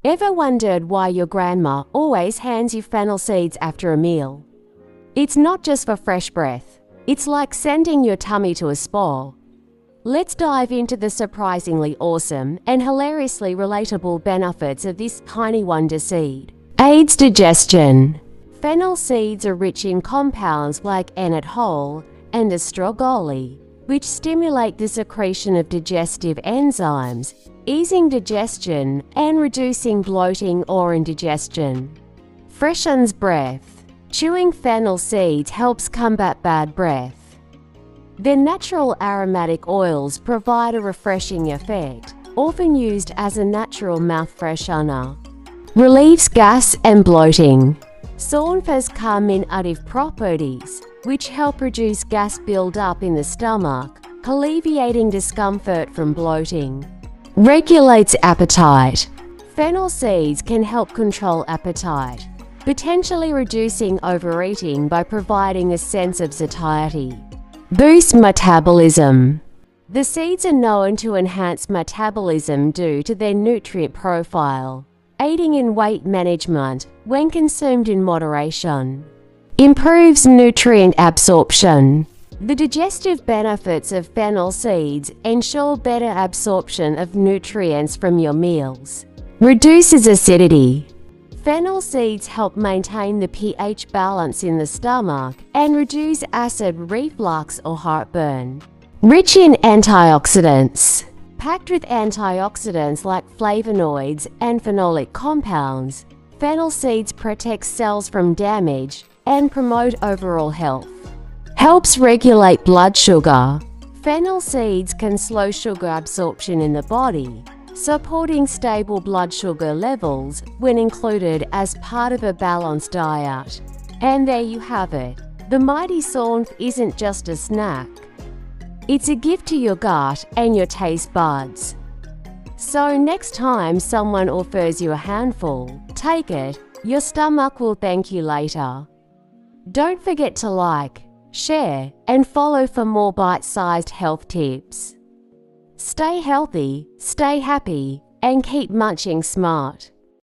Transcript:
Ever wondered why your grandma always hands you fennel seeds after a meal? It's not just for fresh breath. It's like sending your tummy to a spa. Let's dive into the surprisingly awesome and hilariously relatable benefits of this tiny wonder seed. Aids digestion. Fennel seeds are rich in compounds like anethole and estragole, which stimulate the secretion of digestive enzymes, easing digestion and reducing bloating or indigestion. Freshens breath. Chewing fennel seeds helps combat bad breath. Their natural aromatic oils provide a refreshing effect, often used as a natural mouth freshener. Relieves gas and bloating. Saunf has carminative properties, which help reduce gas buildup in the stomach, alleviating discomfort from bloating. Regulates appetite. Fennel seeds can help control appetite, potentially reducing overeating by providing a sense of satiety. Boosts metabolism. The seeds are known to enhance metabolism due to their nutrient profile, aiding in weight management when consumed in moderation. Improves nutrient absorption. The digestive benefits of fennel seeds ensure better absorption of nutrients from your meals. Reduces acidity. Fennel seeds help maintain the pH balance in the stomach and reduce acid reflux or heartburn. Rich in antioxidants. Packed with antioxidants like flavonoids and phenolic compounds, fennel seeds protect cells from damage and promote overall health. Helps regulate blood sugar. Fennel seeds can slow sugar absorption in the body, supporting stable blood sugar levels when included as part of a balanced diet. And there you have it. The mighty Saunf isn't just a snack. It's a gift to your gut and your taste buds. So next time someone offers you a handful, take it. Your stomach will thank you later. Don't forget to like, share, and follow for more bite-sized health tips. Stay healthy, stay happy, and keep munching smart.